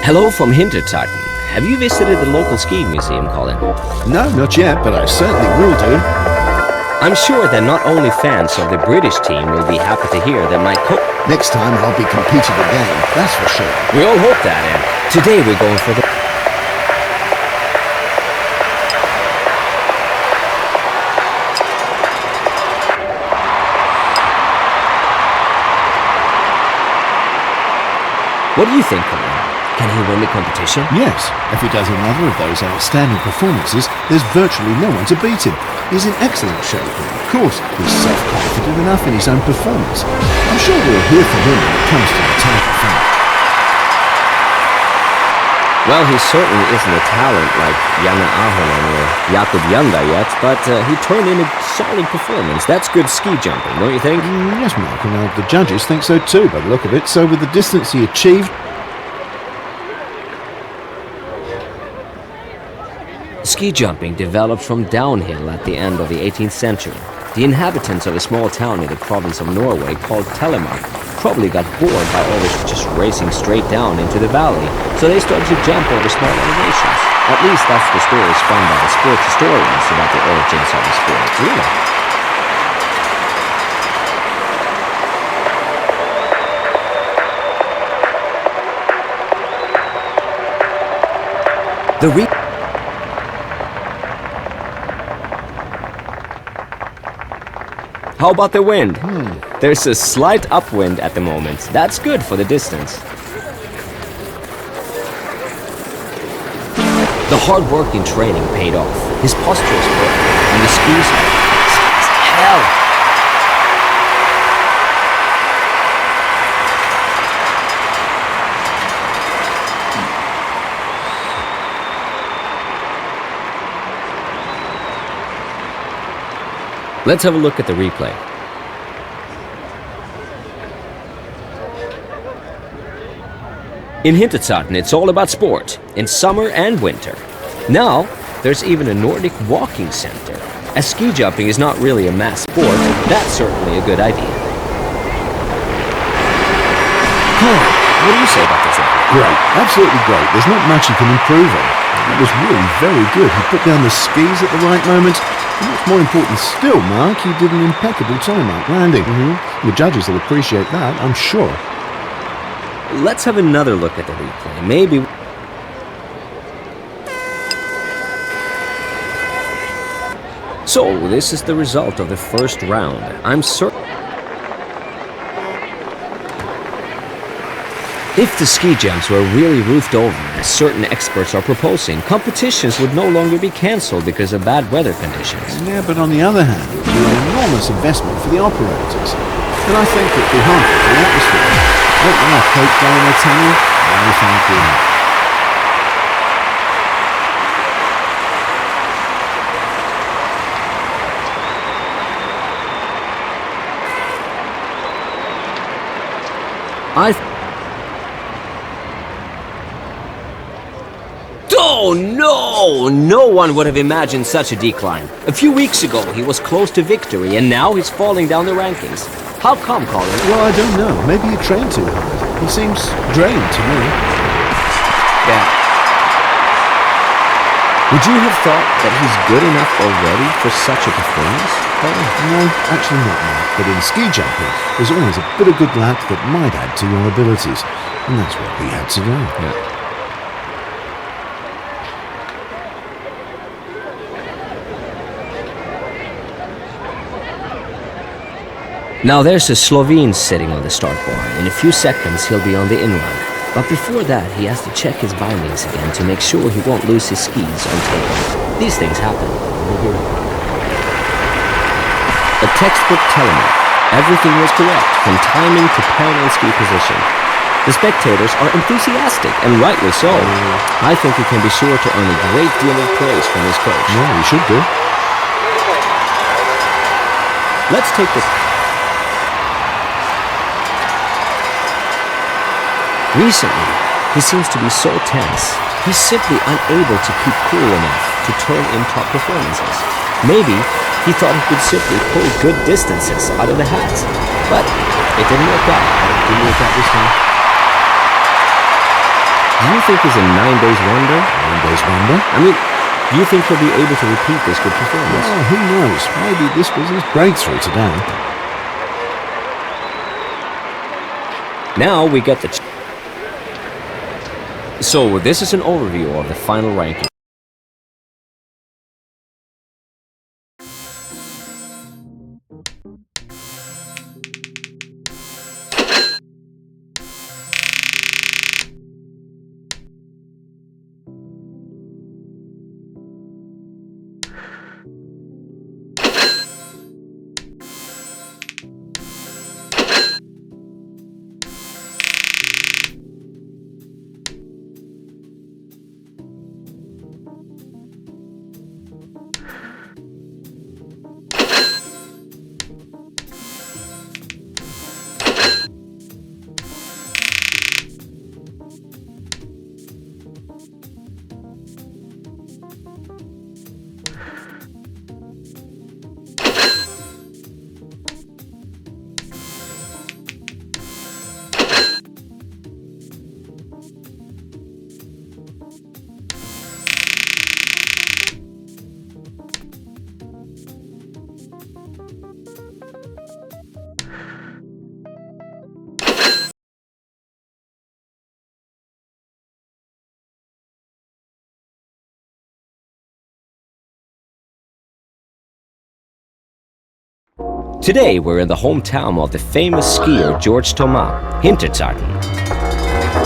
Hello from Hintertarten. Have you visited the local ski museum, Colin? No, not yet, but I certainly will do. I'm sure that not only fans of the British team will be happy to hear that my Next time I'll be competing again, that's for sure. We all hope that, and today we're going for the... What do you think, Colin? Can he win the competition? Yes, if he does another of those outstanding performances, there's virtually no one to beat him. He's in excellent shape, and of course, he's self-confident enough in his own performance. I'm sure we'll hear from him when it comes to the title fight. Well, he certainly isn't a talent like Janne Ahonen or Jakob Janda yet, but he turned in a solid performance. That's good ski jumping, don't you think? Yes, Mark, and the judges think so too, by the look of it. So with the distance he achieved... Ski jumping developed from downhill at the end of the 18th century. The inhabitants of a small town in the province of Norway called Telemark probably got bored by always just racing straight down into the valley, so they started to jump over small elevations. At least that's the story spun by the sports historians about the origins of the sport. Really? How about the wind? There's a slight upwind at the moment. That's good for the distance. The hard work in training paid off. His posture is perfect, and the skis are fast as hell. Let's have a look at the replay. In Hintertarten, it's all about sport, in summer and winter. Now, there's even a Nordic walking center. As ski jumping is not really a mass sport, that's certainly a good idea. Colin, what do you say about this? Great, absolutely great. There's not much he can improve on. That was really very good. He put down the skis at the right moment. And what's more important still, Mark, he did an impeccable time-out landing. The judges will appreciate that, I'm sure. Let's have another look at the replay. Maybe... So, this is the result of the first round. I'm certain... If the ski jumps were really roofed over, as certain experts are proposing, competitions would no longer be cancelled because of bad weather conditions. Yeah, but on the other hand, it would be an enormous investment for the operators. And I think it'd be harmful to the atmosphere. Don't want to coat down their tunnel? No, thank you. Oh no! No one would have imagined such a decline. A few weeks ago he was close to victory and now he's falling down the rankings. How come, Colin? Well, I don't know. Maybe he trained too hard. He seems drained to me. Yeah. Would you have thought that he's good enough already for such a performance? No, actually not, Mark. But in ski jumping, there's always a bit of good luck that might add to your abilities. And that's what he had today. Yeah. Now there's a Slovene sitting on the start bar. In a few seconds he'll be on the in-run. But before that he has to check his bindings again to make sure he won't lose his skis on takeoff. These things happen. A textbook telemark. Everything was correct, from timing to parallel ski position. The spectators are enthusiastic, and rightly so. I think he can be sure to earn a great deal of praise from his coach. Yeah, he should do. Let's take this. Recently, he seems to be so tense. He's simply unable to keep cool enough to turn in top performances. Maybe he thought he could simply pull good distances out of the hat, but it didn't work out. Didn't work out this time. Do you think he's a 9 days wonder? 9 days wonder? I mean, do you think he'll be able to repeat this good performance? Well, who knows? Maybe this was his breakthrough today. Now we get the... So this is an overview of the final ranking. Today we're in the hometown of the famous skier George Thomas, Hinterzarten.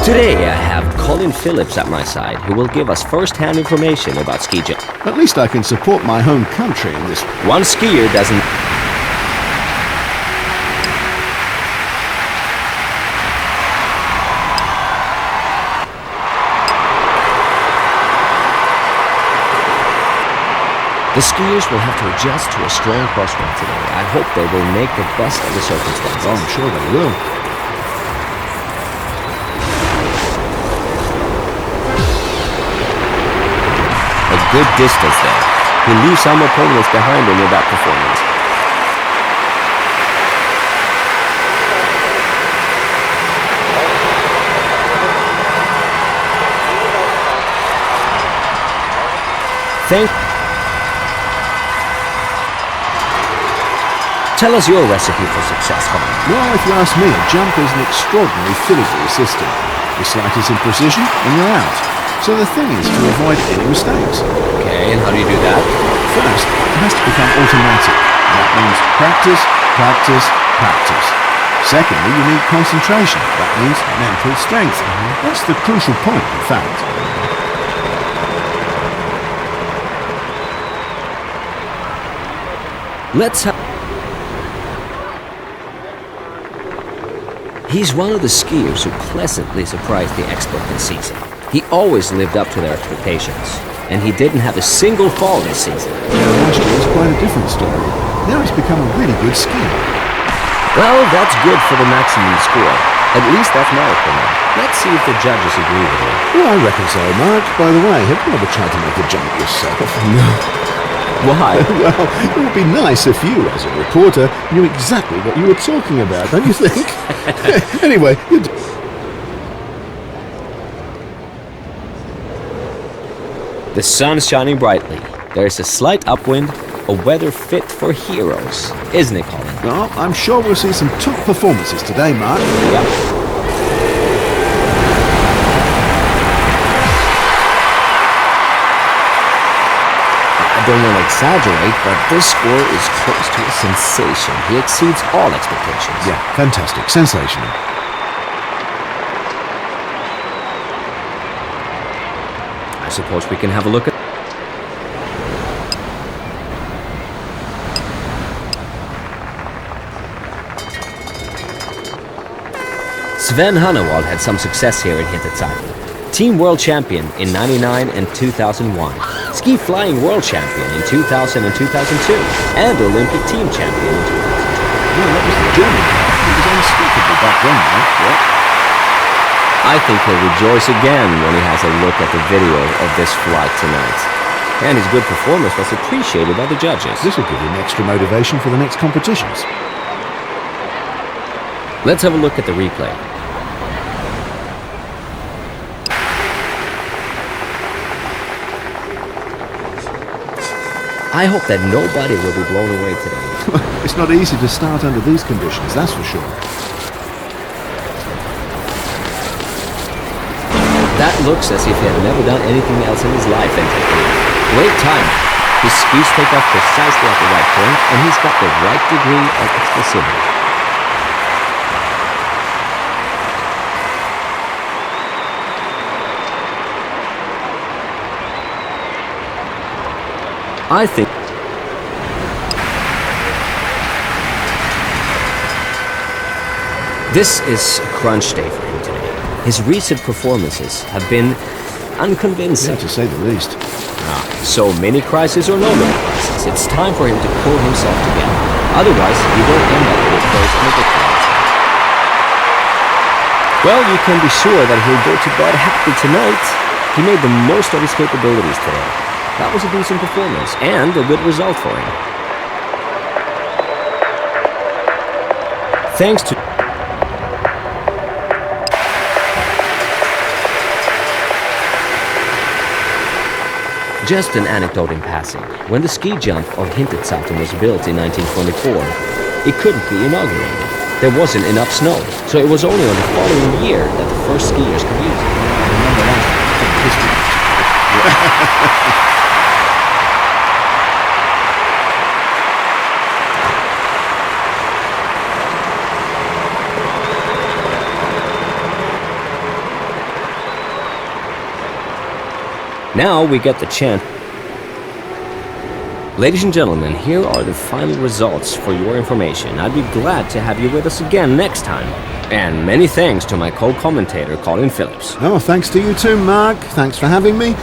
Today I have Colin Phillips at my side, who will give us first-hand information about ski jumping. At least I can support my home country in this. One skier doesn't... The skiers will have to adjust to a strong crosswind today. I hope they will make the best of the circumstances. Oh, I'm sure they will. A good distance there. He leaves some opponents behind him with that performance. Tell us your recipe for success, Colin. Well, if you ask me, a jump is an extraordinary filigree system. The slightest imprecision and you're out. So the thing is to avoid any mistakes. Okay, and how do you do that? First, it has to become automatic. That means practice, practice, practice. Secondly, you need concentration. That means mental strength. That's the crucial point, in fact. Let's have... He's one of the skiers who pleasantly surprised the expert this season. He always lived up to their expectations, and he didn't have a single fall this season. Last year was quite a different story. Now he's become a really good skier. Well, that's good for the maximum score. At least that's my opinion. Let's see if the judges agree with me. Well, I reckon so, Mark. By the way, have you ever tried to make a jump yourself? No. Why? Well, it would be nice if you, as a reporter, knew exactly what you were talking about, don't you think? Anyway, The sun's shining brightly. There's a slight upwind, a weather fit for heroes. Isn't it, Colin? Well, I'm sure we'll see some top performances today, Mark. Yep. I don't want to exaggerate, but this score is close to a sensation. He exceeds all expectations. Yeah, fantastic. Sensational. I suppose we can have a look at... Sven Hannawald had some success here in Hinterzarten. Team World Champion in 99 and 2001. Ski Flying World Champion in 2000 and 2002. And Olympic Team Champion in 2002. Well, that was the German. He was unstoppable back then, Mark. Yeah. I think he'll rejoice again when he has a look at the video of this flight tonight. And his good performance was appreciated by the judges. This will give him extra motivation for the next competitions. Let's have a look at the replay. I hope that nobody will be blown away today. It's not easy to start under these conditions, that's for sure. That looks as if he had never done anything else in his life than technique. Great time. His skis take off precisely at the right point, and he's got the right degree of explosivity. I think this is a crunch day for him today. His recent performances have been unconvincing. Yeah, to say the least. So mini crisis or no mini crisis, it's time for him to pull himself together. Otherwise, he will end up with those in a victory. Well, you can be sure that he'll go to bed happy tonight. He made the most of his capabilities today. That was a decent performance and a good result for him. Thanks to... Just an anecdote in passing. When the ski jump of Hinterzarten was built in 1924, it couldn't be inaugurated. There wasn't enough snow, so it was only on the following year that the first skiers could use it. I remember that. Now we get the chance. Ladies and gentlemen, here are the final results for your information. I'd be glad to have you with us again next time. And many thanks to my co-commentator, Colin Phillips. Oh, thanks to you too, Mark. Thanks for having me.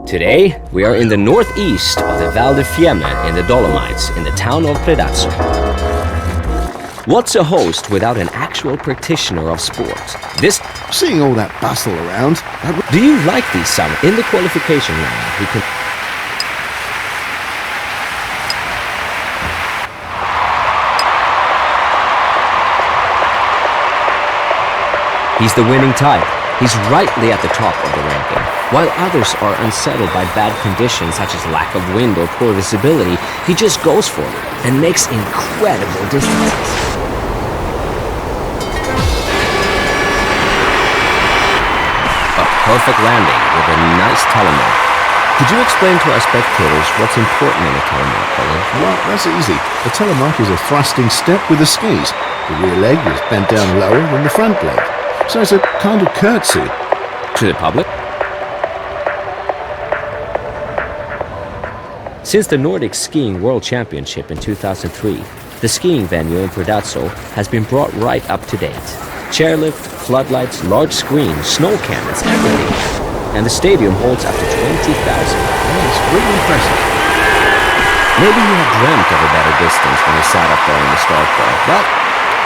Today, we are in the northeast of the Val di Fiemme in the Dolomites, in the town of Predazzo. What's a host without an actual practitioner of sport? Seeing all that bustle around, Do you like these some in the qualification round? We can... He's the winning type. He's rightly at the top of the ranking. While others are unsettled by bad conditions such as lack of wind or poor visibility, he just goes for it and makes incredible distances. A perfect landing with a nice telemark. Could you explain to our spectators what's important in a telemark, Colin? Well, that's easy. A telemark is a thrusting step with the skis. The rear leg is bent down lower than the front leg. So it's a kind of curtsy. To the public? Since the Nordic Skiing World Championship in 2003, the skiing venue in Predazzo has been brought right up to date. Chairlift, floodlights, large screens, snow cannons, everything. And the stadium holds up to 20,000. It's really impressive. Maybe you had dreamt of a better distance when you sat up there in the start bar, but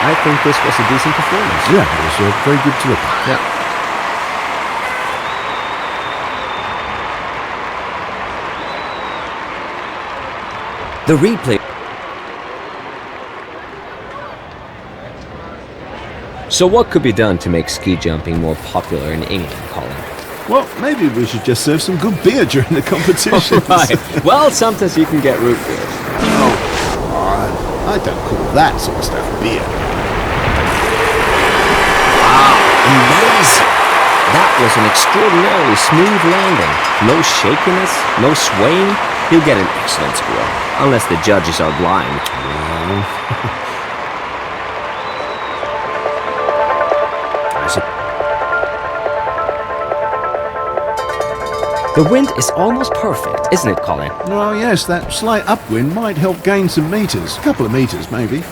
I think this was a decent performance. Yeah, it was very good to look at. Yeah. The replay. So what could be done to make ski jumping more popular in England, Colin? Well, maybe we should just serve some good beer during the competition. Right. Well, sometimes you can get root beer. Oh, come on. I don't call that sort of stuff beer. Wow, amazing. That was an extraordinarily smooth landing. No shakiness, no swaying. He'll get an excellent score, unless the judges are blind. The wind is almost perfect, isn't it, Colin? Well, yes, that slight upwind might help gain some meters. A couple of meters, maybe.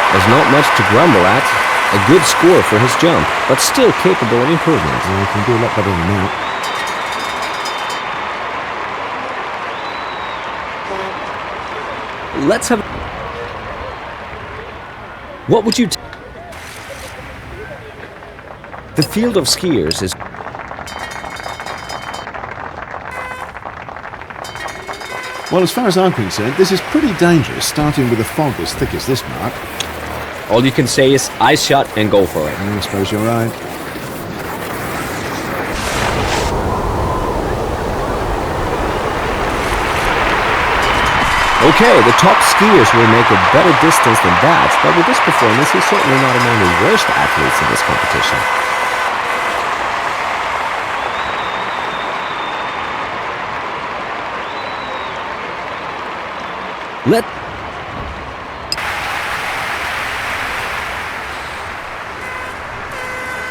There's not much to grumble at. A good score for his jump, but still capable of improvement. Yeah, I can do a lot better than that. Let's have... What would you... The field of skiers is... Well, as far as I'm concerned, this is pretty dangerous, starting with a fog as thick as this, Mark. All you can say is eyes shut and go for it. I suppose you're right. Okay, the top skiers will make a better distance than that, but with this performance, he's certainly not among the worst athletes in this competition.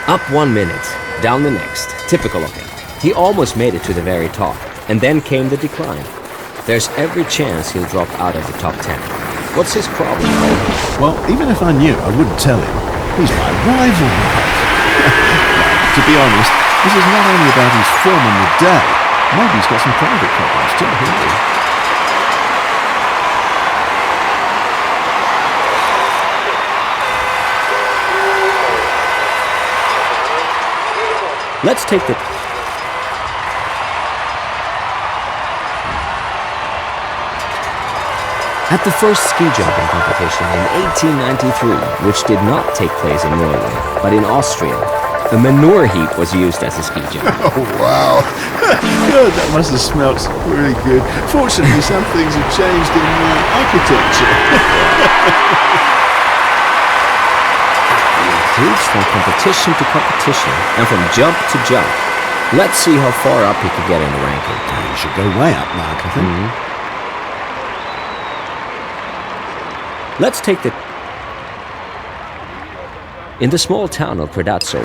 Up 1 minute, down the next. Typical of him. He almost made it to the very top, and then came the decline. There's every chance he'll drop out of the top 10. What's his problem, Cole? Well, even if I knew, I wouldn't tell him. He's my rival, Mark. To be honest, this is not only about his form on the day. Maybe he's got some private problems too. Let's take the... At the first ski jumping competition in 1893, which did not take place in Norway, but in Austria, a manure heap was used as a ski jump. Oh, wow. God, that must have smelt really good. Fortunately, some things have changed in architecture. He improves from competition to competition, and from jump to jump. Let's see how far up he could get in the ranking. You should go way up, Mark, I think. Let's take the... In the small town of Predazzo,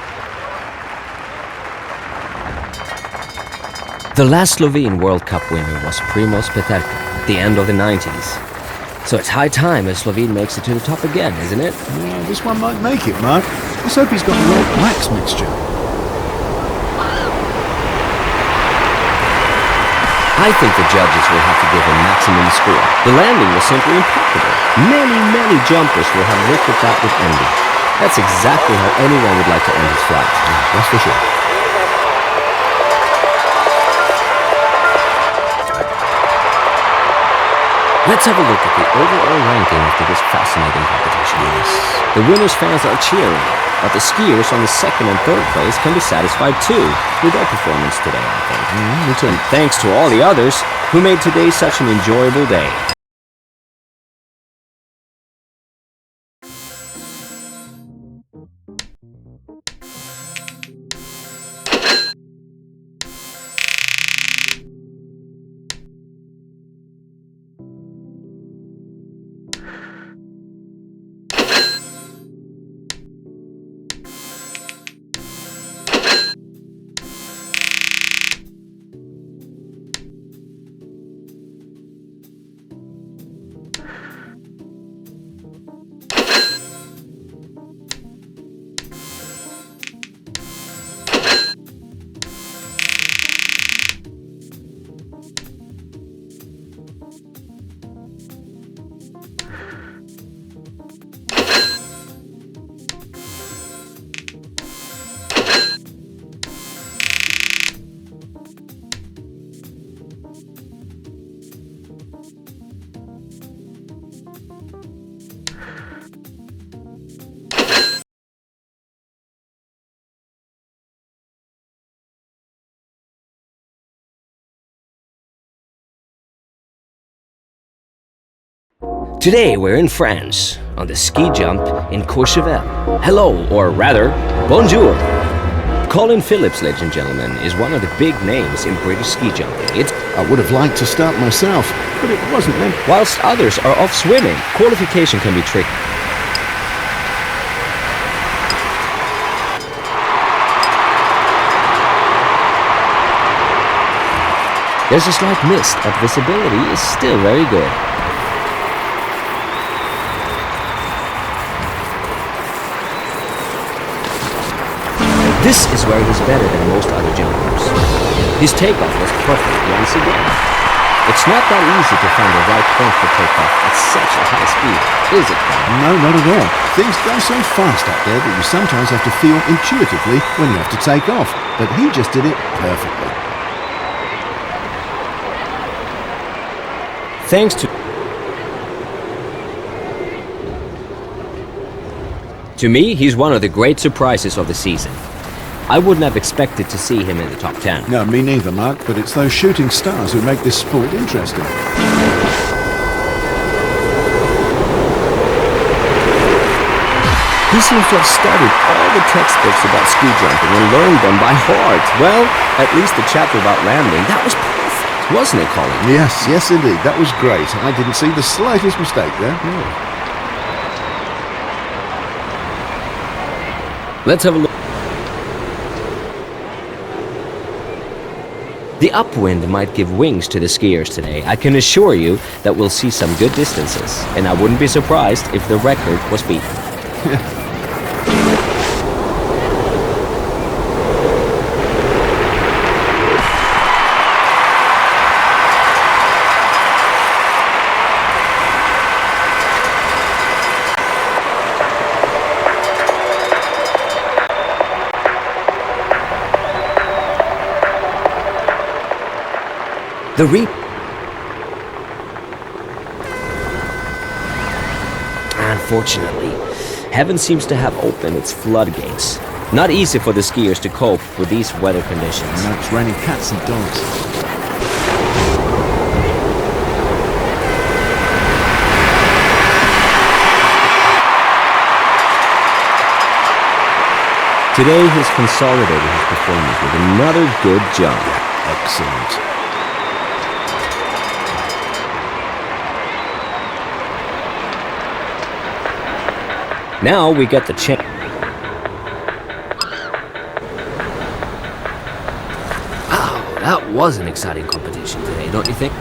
the last Slovene World Cup winner was Primož Peterka at the end of the 90s. So it's high time a Slovene makes it to the top again, isn't it? Yeah, this one might make it, Mark. Let's hope he's got the right wax mixture. I think the judges will have to give him maximum score. The landing was simply impeccable. Many jumpers will have looked at that with envy. That's exactly how anyone would like to end his flight. Yeah, that's for sure. Let's have a look at the overall ranking of this fascinating competition. Yes. The winners' fans are cheering, but the skiers on the second and third place can be satisfied too with their performance today, I think. Me too. And thanks to all the others who made today such an enjoyable day. Today we're in France, on the ski jump in Courchevel. Hello, or rather, bonjour. Colin Phillips, ladies and gentlemen, is one of the big names in British ski jumping. I would have liked to start myself, but it wasn't meant. Whilst others are off swimming, qualification can be tricky. There's a slight mist, but visibility is still very good. This is where he's better than most other jumpers. His takeoff was perfect once again. It's not that easy to find the right point for takeoff at such a high speed, is it? No, not at all. Things go so fast up there that you sometimes have to feel intuitively when you have to take off. But he just did it perfectly. Thanks to me, he's one of the great surprises of the season. I wouldn't have expected to see him in the top 10. No, me neither, Mark, but it's those shooting stars who make this sport interesting. He seems to have studied all the textbooks about ski jumping and learned them by heart. Well, at least the chapter about landing, that was perfect, wasn't it, Colin? Yes, indeed. That was great. I didn't see the slightest mistake there. No. Let's have a look. The upwind might give wings to the skiers today. I can assure you that we'll see some good distances, and I wouldn't be surprised if the record was beaten. The Unfortunately, heaven seems to have opened its floodgates. Not easy for the skiers to cope with these weather conditions. No, it's raining cats and dogs. Today he's consolidated his performance with another good jump. Excellent. Now we get the chance. Wow, that was an exciting competition today, don't you think?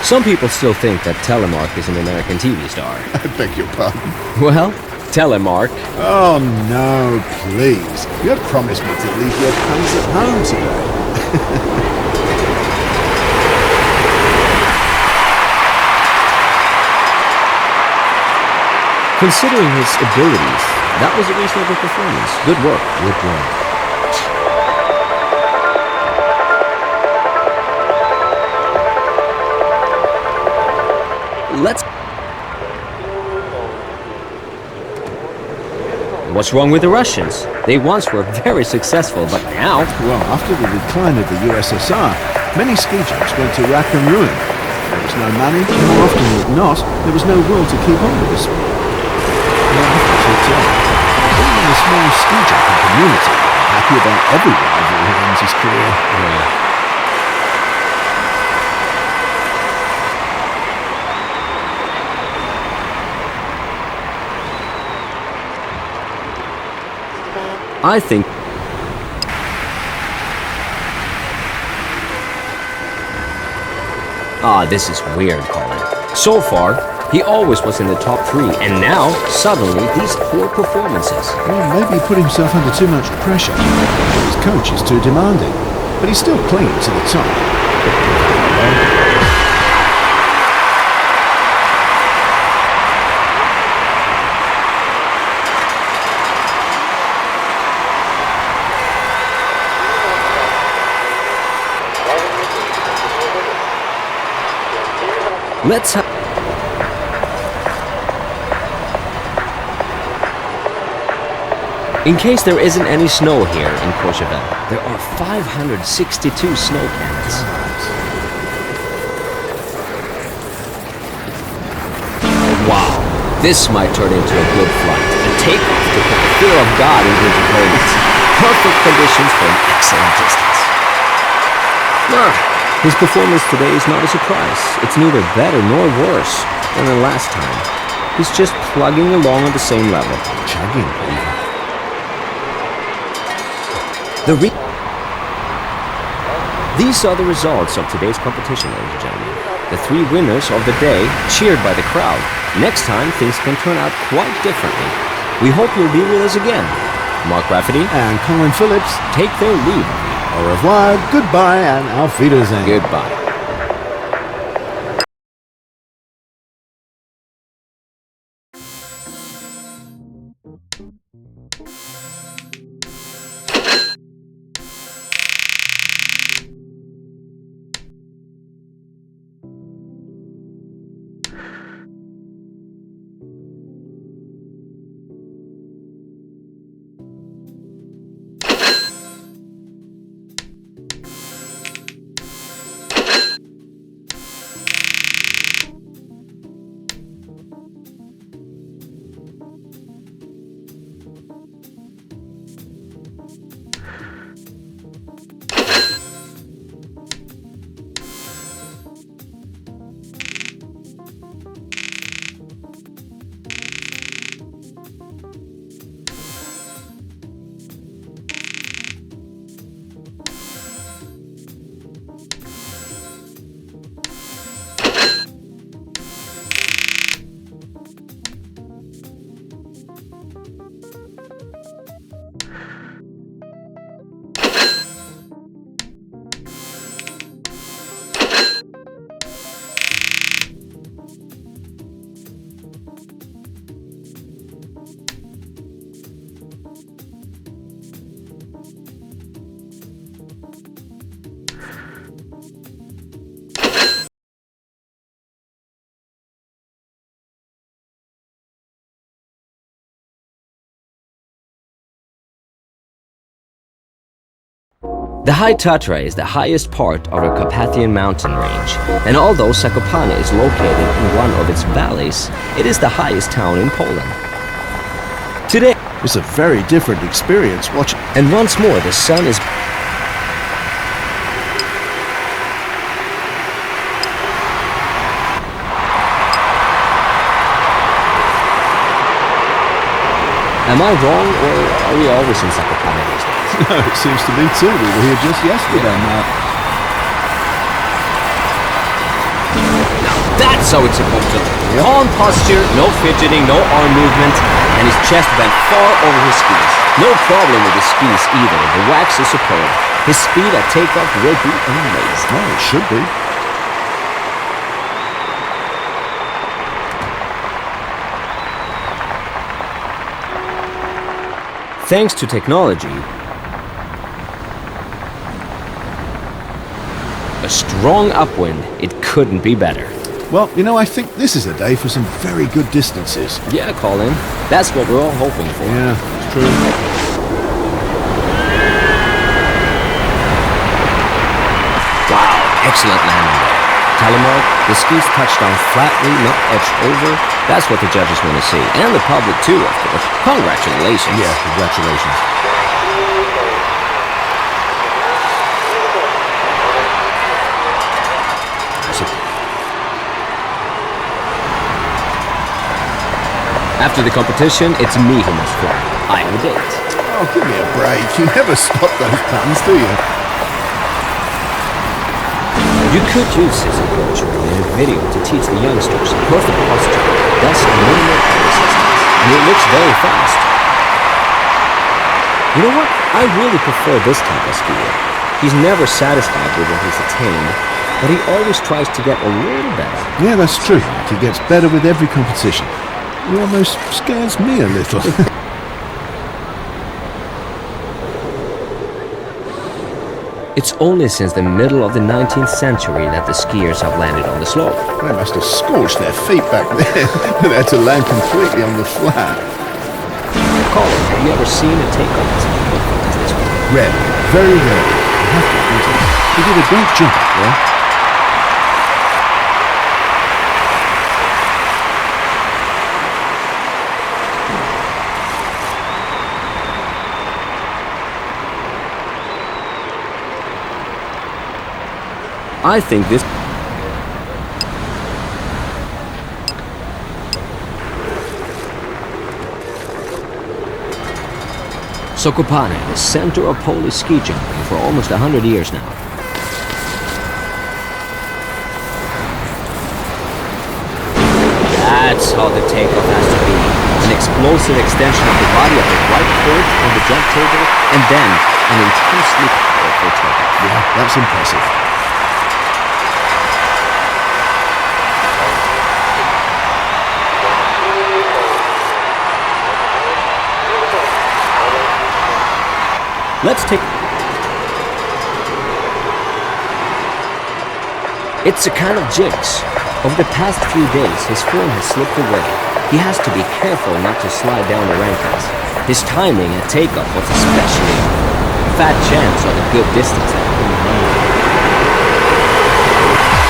Some people still think that Telemark is an American TV star. I beg your pardon. Well, Telemark. Oh no, please. You had promised me to leave your pants at home today. Considering his abilities, that was a reasonable performance. Good work. Good work. let's... What's wrong with the Russians? They once were very successful, but now... Well, after the decline of the USSR, many ski jumps went to rack and ruin. There was no money, and more often than not, there was no will to keep on with the sport. Even in the small ski jumping community, happy about every rival who ends his career. Yeah. I think... this is weird, Colin. So far, he always was in the top 3, and now, suddenly, these poor performances. Well, maybe he put himself under too much pressure. His coach is too demanding, but he's still clinging to the top. Let's have... In case there isn't any snow here in Courchevel, there are 562 snow cannons. Wow, this might turn into a good flight. A takeoff to put the fear of God into the opponents. Perfect conditions for an excellent distance. His performance today is not a surprise. It's neither better nor worse than the last time. He's just plugging along on the same level. Chugging. These are the results of today's competition, ladies and gentlemen. The 3 winners of the day, cheered by the crowd. Next time, things can turn out quite differently. We hope you'll be with us again. Mark Rafferty and Colin Phillips take their leave. Au revoir, goodbye, and auf Wiedersehen. Goodbye. The High Tatra is the highest part of the Carpathian mountain range, and although Zakopane is located in one of its valleys, it is the highest town in Poland. Today, it's a very different experience watching. And once more, the sun is... Am I wrong, or are we always in Zakopane these days? No, it seems to be too. We were here just yesterday, Mark. Now that's how it's supposed to look. Calm posture, no fidgeting, no arm movement, and his chest bent far over his skis. No problem with his skis either. The wax is superb. His speed at takeoff will be amazing. Well, it should be. Thanks to technology, a strong upwind, it couldn't be better. Well, I think this is a day for some very good distances. Yeah, Colin. That's what we're all hoping for. Yeah, it's true. Wow, excellent landing there. Telemark, the skis touched down flatly, not edged over. That's what the judges want to see. And the public too, of course. Congratulations. Yeah, congratulations. After the competition, it's me who must fly. I have a date. Oh, give me a break. You never stop those puns, do you? You could use this approach in a video to teach the youngsters perfect posture, thus minimal air resistance. And it looks very fast. You know what? I really prefer this type of skier. He's never satisfied with what he's attained, but he always tries to get a little better. Yeah, that's true. He gets better with every competition. He almost scares me a little. It's only since the middle of the 19th century that the skiers have landed on the slope. They must have scorched their feet back there. They had to land completely on the flat. Colin, have you ever seen a takeoff as perfect as this one? Rarely. Very rarely. I have to admit it. He did a great job up there. I think this... Zakopane, the center of Polish ski jumping for almost 100 years now. That's how the takeoff has to be. An explosive extension of the body of the right foot on the jump table, and then an intensely powerful takeoff. Yeah, that's impressive. Let's take... It's a kind of jigs. Over the past few days, his form has slipped away. He has to be careful not to slide down the rankings. His timing at takeoff was especially off. Fat chance of a good distance at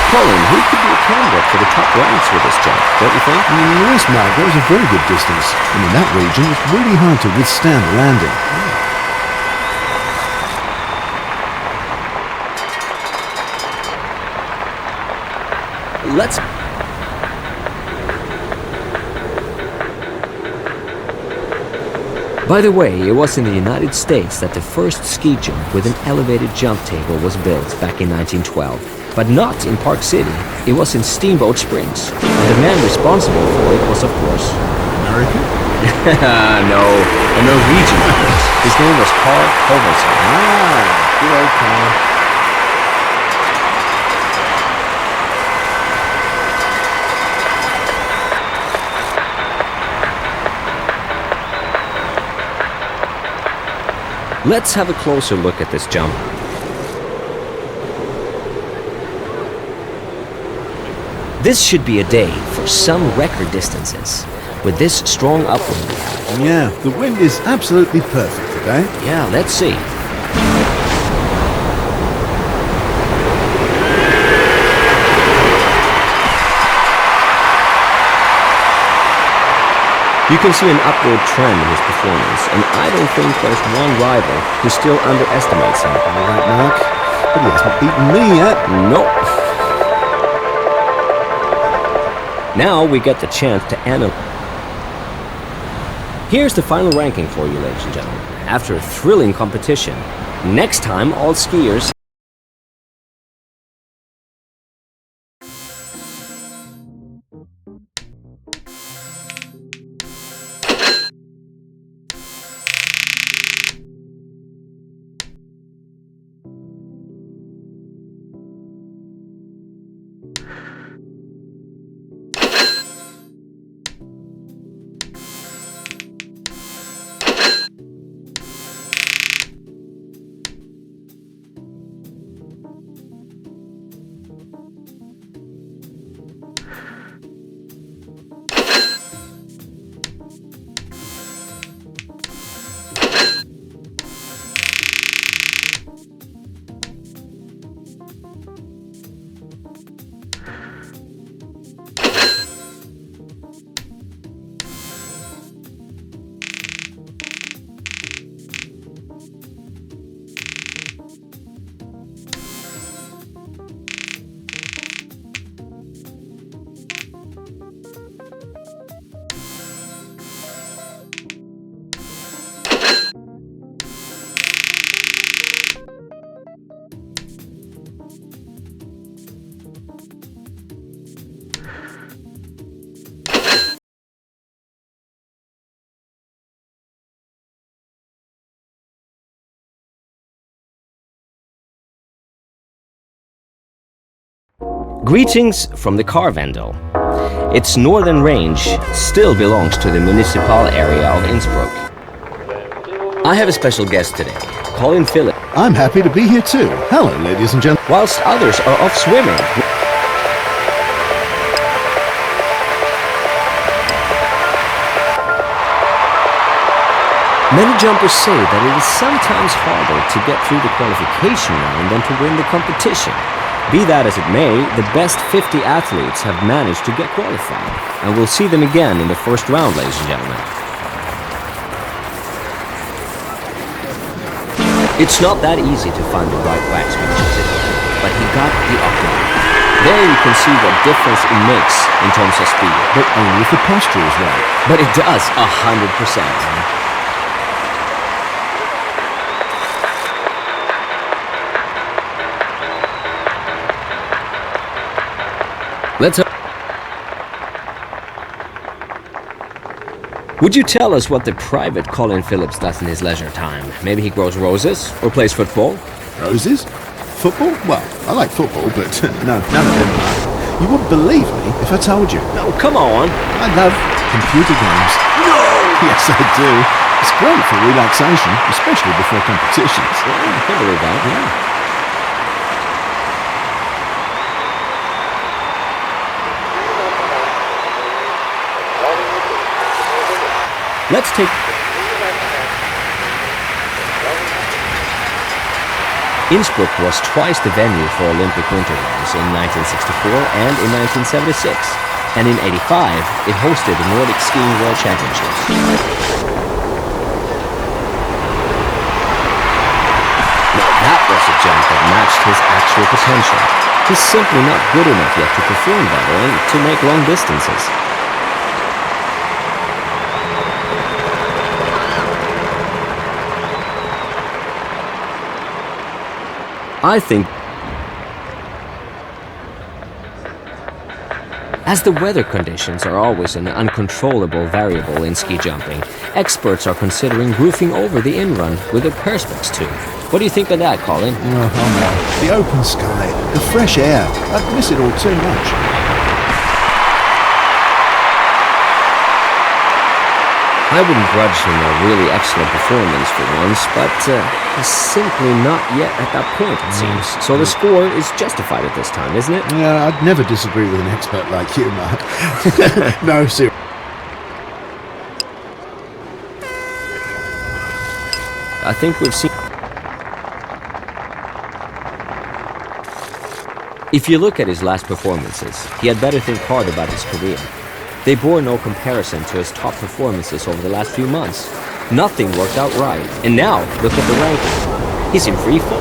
Colin, he could be a candidate for the top ranks with this jump, don't you think? Yes, Mark, that was a very good distance. And in that region, it's really hard to withstand the landing. Let's... By the way, it was in the United States that the first ski jump with an elevated jump table was built back in 1912. But not in Park City. It was in Steamboat Springs. And the man responsible for it was, of course... American? No, a Norwegian. His name was Carl Hovelsen. Good old Carl. Let's have a closer look at this jump. This should be a day for some record distances. With this strong upwind we have. Yeah, the wind is absolutely perfect today. Yeah, let's see. You can see an upward trend in his performance, and I don't think there's one rival who still underestimates him. All right, Mark, but he hasn't beaten me yet. Nope. Now we get the chance to analyze. Here's the final ranking for you, ladies and gentlemen. After a thrilling competition, next time all skiers... Greetings from the car vendor. Its northern range still belongs to the municipal area of Innsbruck. I have a special guest today, Colin Phillips. I'm happy to be here too. Hello, ladies and gentlemen. Whilst others are off swimming. Many jumpers say that it is sometimes harder to get through the qualification round than to win the competition. Be that as it may, the best 50 athletes have managed to get qualified, and we'll see them again in the first round, ladies and gentlemen. It's not that easy to find the right wax match today, but he got the octagon. There you can see what difference it makes in terms of speed. But only if the posture is right. But it does 100%. Let's hope. Would you tell us what the private Colin Phillips does in his leisure time? Maybe he grows roses or plays football? Roses? Football? Well, I like football, but no, none of them are. You wouldn't believe me if I told you. No, come on. I love computer games. No! Yes, I do. It's great for relaxation, especially before competitions. Yeah, I can believe that. Yeah. Let's take... Innsbruck was twice the venue for Olympic Winter Games in 1964 and in 1976. And in 85, it hosted the Nordic Skiing World Championships. Now that was a jump that matched his actual potential. He's simply not good enough yet to perform better and to make long distances. I think, as the weather conditions are always an uncontrollable variable in ski jumping, experts are considering roofing over the in-run with a perspex tube. What do you think of that, Colin? Oh no. The open sky, the fresh air. I'd miss it all too much. I wouldn't grudge him a really excellent performance for once, but he's simply not yet at that point, it seems. So the score is justified at this time, isn't it? Yeah, I'd never disagree with an expert like you, Mark. No, seriously. I think we've seen... If you look at his last performances, he had better think hard about his career. They bore no comparison to his top performances over the last few months. Nothing worked out right. And now, look at the ranking. He's in free fall.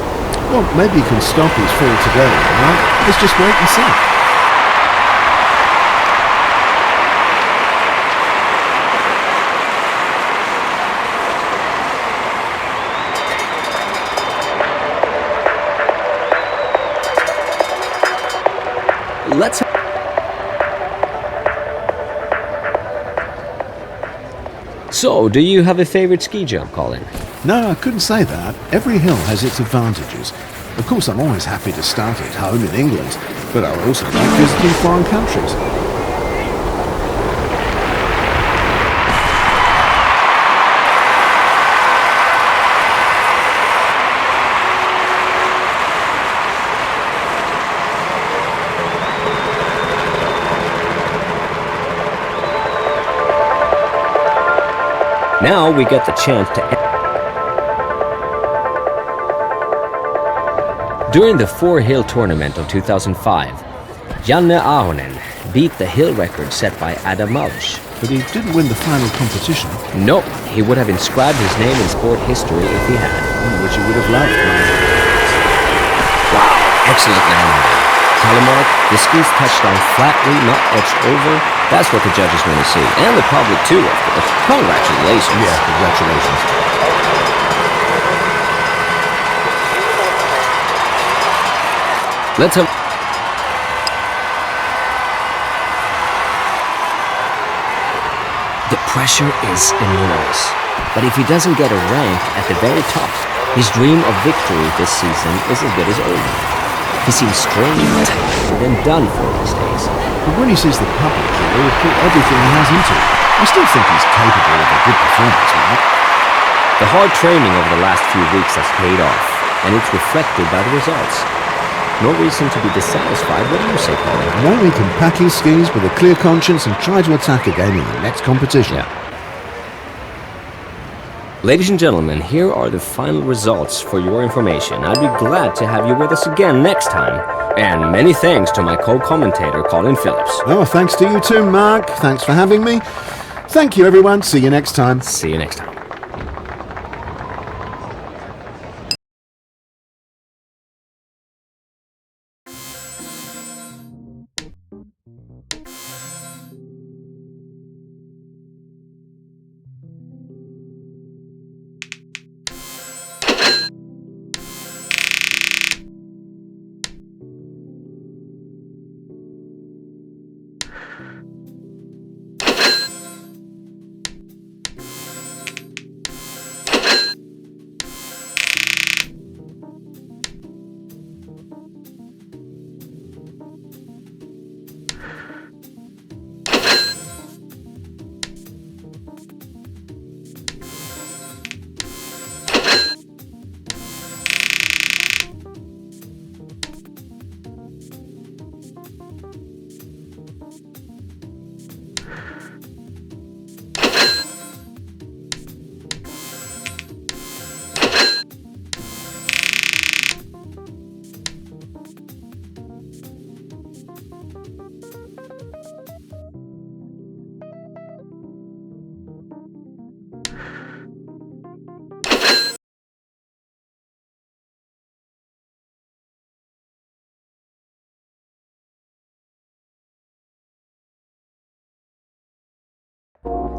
Well, maybe he can stop his fall today, right? Let's just wait and see. Let's... So, do you have a favorite ski jump, Colin? No, I couldn't say that. Every hill has its advantages. Of course, I'm always happy to start at home in England, but I also like visiting foreign countries. Now we get the chance to... During the four-hill tournament of 2005, Janne Ahonen beat the hill record set by Adam Malch. But he didn't win the final competition. No, he would have inscribed his name in sport history if he had. Which he would have loved. Wow, excellent landing. Telemark, the skis touched down flatly, not edged over. That's what the judges want to see. And the public too, of course. Congratulations. Yeah, congratulations. Let's hope... The pressure is enormous. But if he doesn't get a rank at the very top, his dream of victory this season is as good as over. He seems strained, tired, and done for these days. But when he sees the public here, he'll put everything he has into it. I still think he's capable of a good performance, Mark. The hard training over the last few weeks has paid off, and it's reflected by the results. No reason to be dissatisfied. What do you say, Colin? Now he can pack his skis with a clear conscience and try to attack again in the next competition. Yeah. Ladies and gentlemen, here are the final results for your information. I'd be glad to have you with us again next time. And many thanks to my co-commentator, Colin Phillips. Oh, thanks to you too, Mark. Thanks for having me. Thank you, everyone. See you next time. See you next time.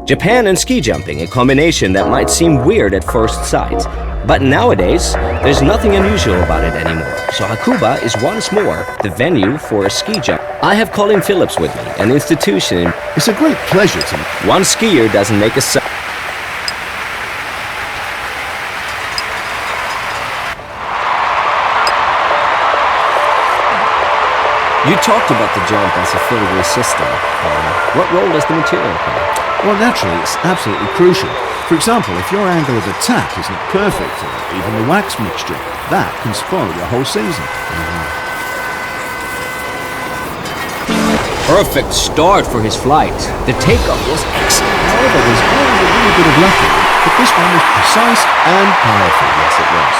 Japan and ski jumping, a combination that might seem weird at first sight. But nowadays, there's nothing unusual about it anymore. So Hakuba is once more the venue for a ski jump. I have Colin Phillips with me, an institution. It's a great pleasure to me. One skier doesn't make a sound. You talked about the jump as a filigree system. What role does the material play? Well, naturally, it's absolutely crucial. For example, if your angle of attack isn't perfect, or even the wax mixture, that can spoil your whole season. Perfect start for his flight. The takeoff was excellent. However, there's always a little bit of luck in it, but this one was precise and powerful. Yes, it was.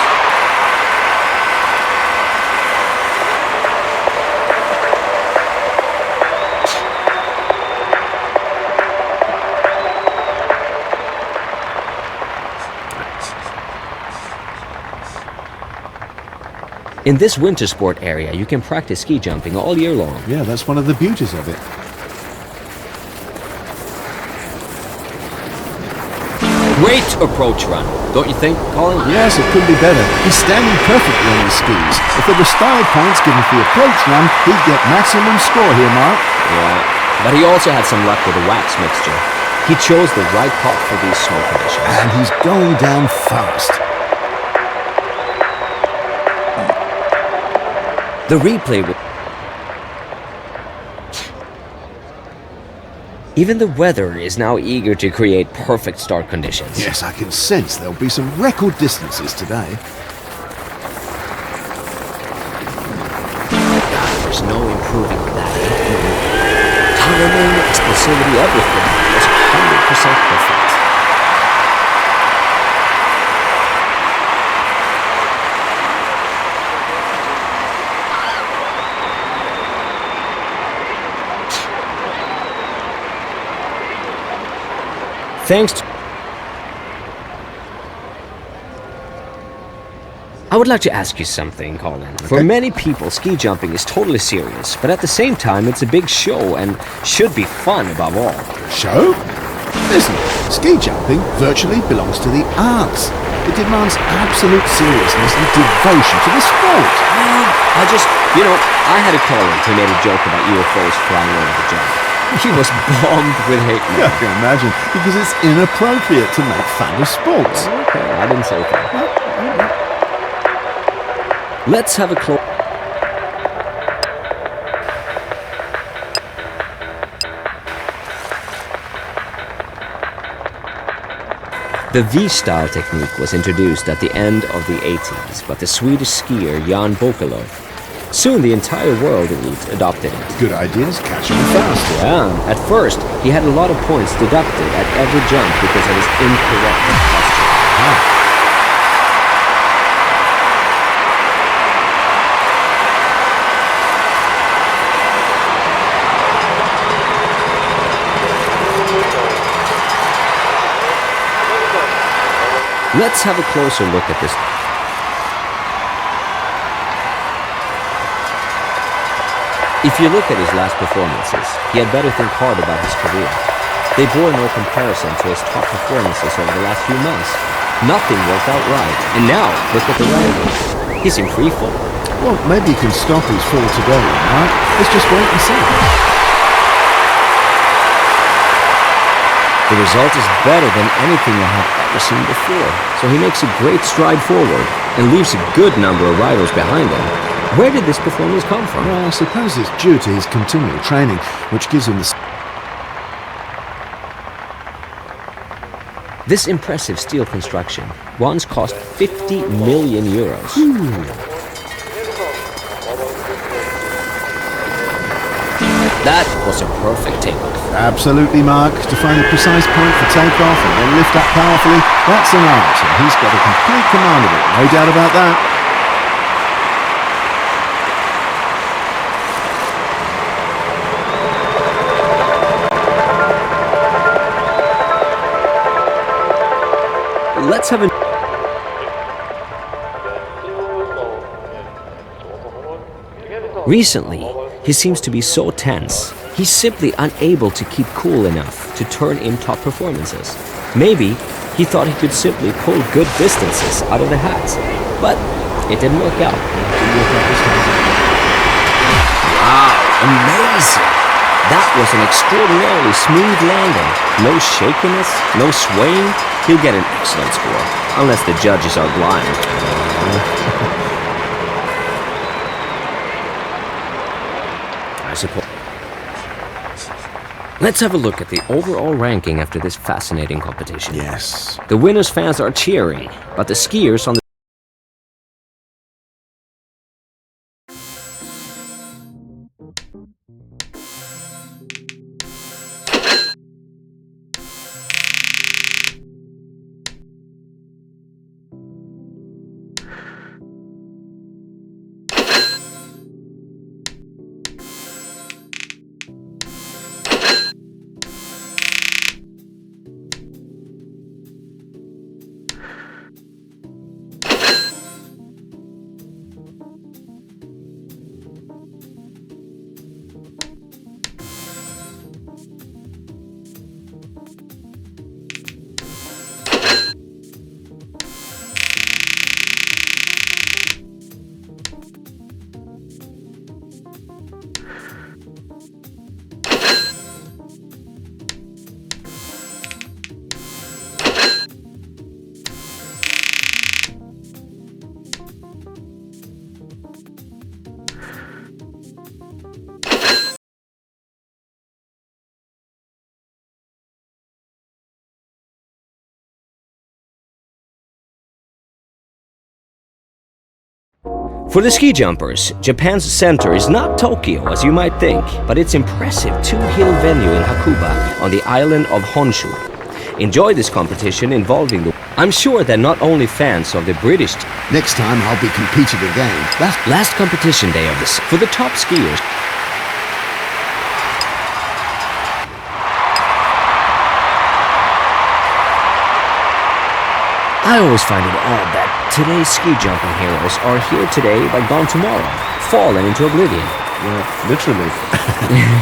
In this winter sport area, you can practice ski jumping all year long. Yeah, that's one of the beauties of it. Great approach run, don't you think, Colin? Yes, it could be better. He's standing perfectly on his skis. If there were style points given for the approach run, he'd get maximum score here, Mark. Yeah, but he also had some luck with the wax mixture. He chose the right pot for these snow conditions. And he's going down fast. The replay will... Even the weather is now eager to create perfect start conditions. Yes, I can sense there'll be some record distances today. There's no improving on that. Timing, explosivity, everything was 100% perfect. Thanks to... I would like to ask you something, Colin. Okay. For many people, ski jumping is totally serious, but at the same time, it's a big show and should be fun above all. Show? Listen, ski jumping virtually belongs to the arts. It demands absolute seriousness and devotion to the sport. I had a colleague who made a joke about UFOs flying over the jump. He was bombed with hate mail. Yeah, I can imagine, because it's inappropriate to make fun of sports. Okay, I didn't say that. Let's have a close... The V-style technique was introduced at the end of the 80s by the Swedish skier Jan Bokelov. Soon the entire world elite adopted it. Good ideas, catch on fast. Yeah, at first he had a lot of points deducted at every jump because of his incorrect posture. Let's have a closer look at this. If you look at his last performances, he had better think hard about his career. They bore no comparison to his top performances over the last few months. Nothing worked out right, and now look at the ranking. He's in free fall. Well, maybe he can stop his fall today, right? Let's just wait and see. The result is better than anything I have ever seen before, so he makes a great stride forward and leaves a good number of riders behind him. Where did this performance come from? Well, I suppose it's due to his continual training, which gives him the... This impressive steel construction once cost 50 million euros. That was a perfect takeoff. Absolutely, Mark. To find a precise point for takeoff and then lift up powerfully, that's an art, and he's got a complete command of it, no doubt about that. Let's have a... Recently, he seems to be so tense. He's simply unable to keep cool enough to turn in top performances. Maybe he thought he could simply pull good distances out of the hat, but it didn't work out. Wow, amazing! That was an extraordinarily smooth landing. No shakiness, no swaying. He'll get an excellent score, unless the judges are blind. I suppose. Let's have a look at the overall ranking after this fascinating competition. Yes. The winners' fans are cheering, but the skiers on the For the ski jumpers, Japan's center is not Tokyo as you might think, but its impressive two-hill venue in Hakuba on the island of Honshu. Enjoy this competition involving the... I'm sure that not only fans of the British... Next time I'll be competing again. Last competition day of this for the top skiers. I always find it odd that today's ski jumping heroes are here today but gone tomorrow, fallen into oblivion. Yeah, literally.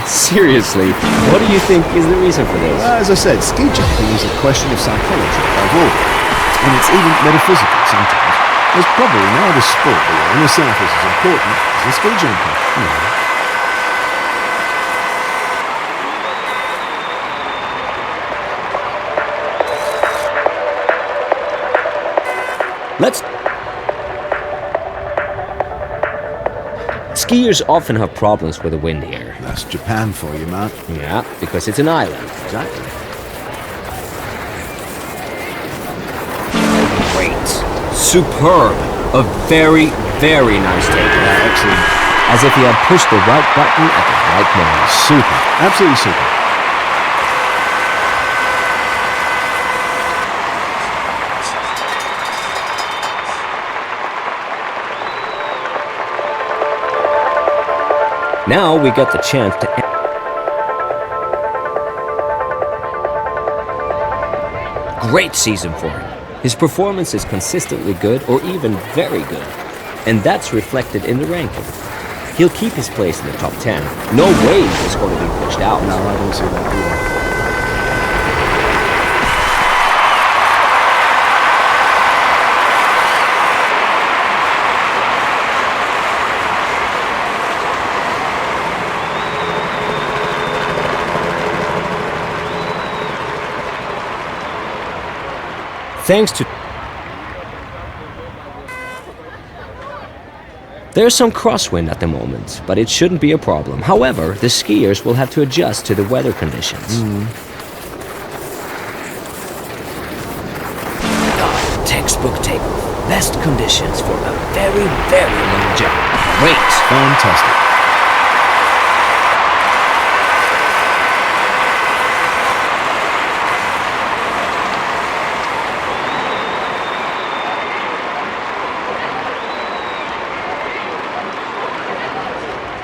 Seriously, what do you think is the reason for this? As I said, ski jumping is a question of psychology overall, and it's even metaphysical sometimes. There's probably no other sport where your inner self is as important as the ski jumping. Skiers often have problems with the wind here. That's Japan for you, Mark. Yeah, because it's an island. Exactly. Superb. A very, very nice take. Yeah, excellent. As if he had pushed the right button at the right moment. Super. Absolutely super. Now we got the chance to end. Great season for him. His performance is consistently good or even very good. And that's reflected in the ranking. He'll keep his place in the top 10. No way he's going to be pushed out. No, I don't see that either. Thanks to... There's some crosswind at the moment, but it shouldn't be a problem. However, the skiers will have to adjust to the weather conditions. Textbook takeoff. Best conditions for a very, very long jump. Great. Fantastic.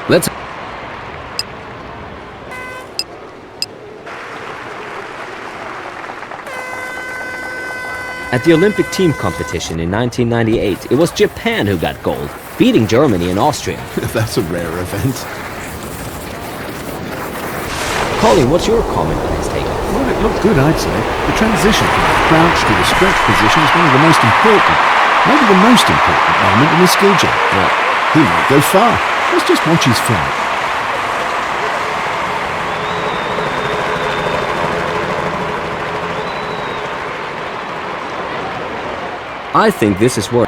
Let's... At the Olympic team competition in 1998, it was Japan who got gold, beating Germany and Austria. That's a rare event. Colin, what's your comment on his takeoff? Well, it looked good, I'd say. The transition from the crouch to the stretch position is one of the most important, maybe the most important moment in the ski jump. Yeah. He might go far. Let's just watch his flight. I think this is where...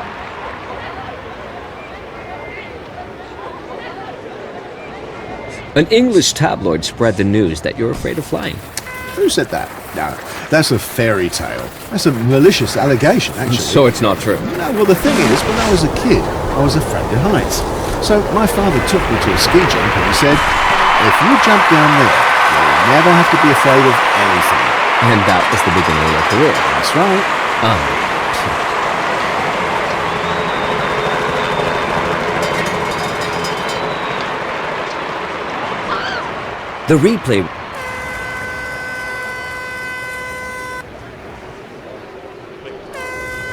An English tabloid spread the news that you're afraid of flying. Who said that? No, that's a fairy tale. That's a malicious allegation, actually. So it's not true. No, well, the thing is, when I was a kid, I was afraid of heights. So my father took me to a ski jump and he said, if you jump down there, you'll never have to be afraid of anything. And that was the beginning of your career. That's right. The replay...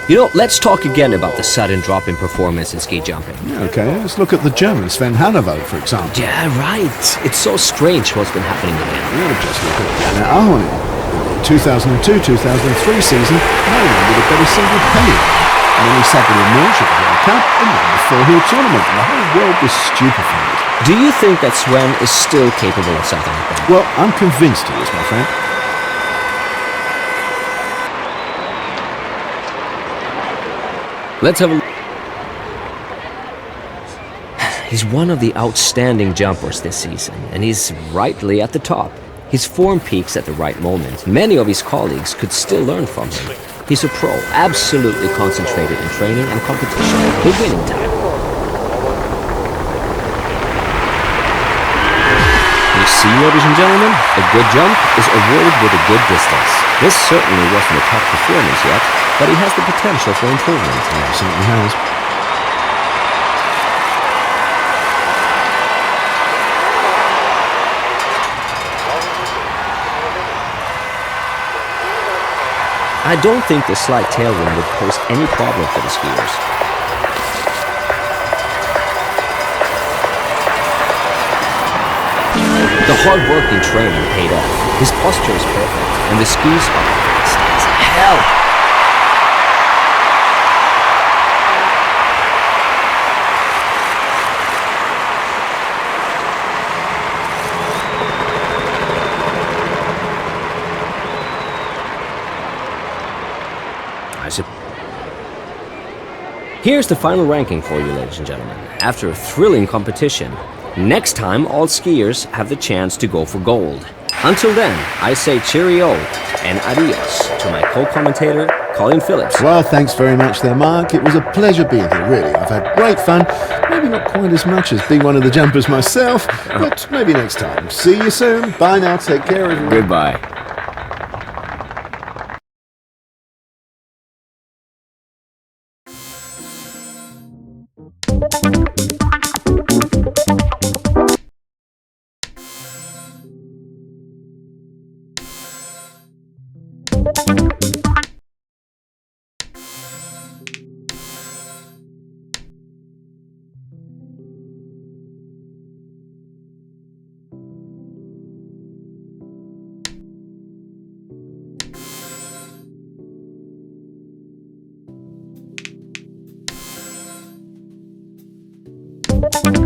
You know, let's talk again about the sudden drop in performance in ski jumping. Okay, let's look at the German Sven Hannawald, for example. Yeah, right. It's so strange what's been happening to him. Yeah, just look at Janne Ahonen. In the 2002-2003 season, no one would have bet a single penny. And then he sat in a Norwich at the World Cup and won the four-hill tournament, and the whole world was stupefied. Do you think that Sven is still capable of something like that? Well, I'm convinced he is, my friend. Let's have a... He's one of the outstanding jumpers this season, and he's rightly at the top. His form peaks at the right moment. Many of his colleagues could still learn from him. He's a pro, absolutely concentrated in training and competition. He'll win in time. You see, ladies and gentlemen, a good jump is awarded with a good distance. This certainly wasn't a top performance yet, but he has the potential for improvement. Yeah, he certainly has. I don't think the slight tailwind would pose any problem for the skiers. The hard work in training paid off. His posture is perfect, and the skis are fast as hell. Here's the final ranking for you, ladies and gentlemen. After a thrilling competition, next time all skiers have the chance to go for gold. Until then, I say cheerio and adios to my co-commentator, Colin Phillips. Well, thanks very much there, Mark. It was a pleasure being here, really. I've had great fun. Maybe not quite as much as being one of the jumpers myself, but maybe next time. See you soon. Bye now. Take care, everyone. Goodbye. You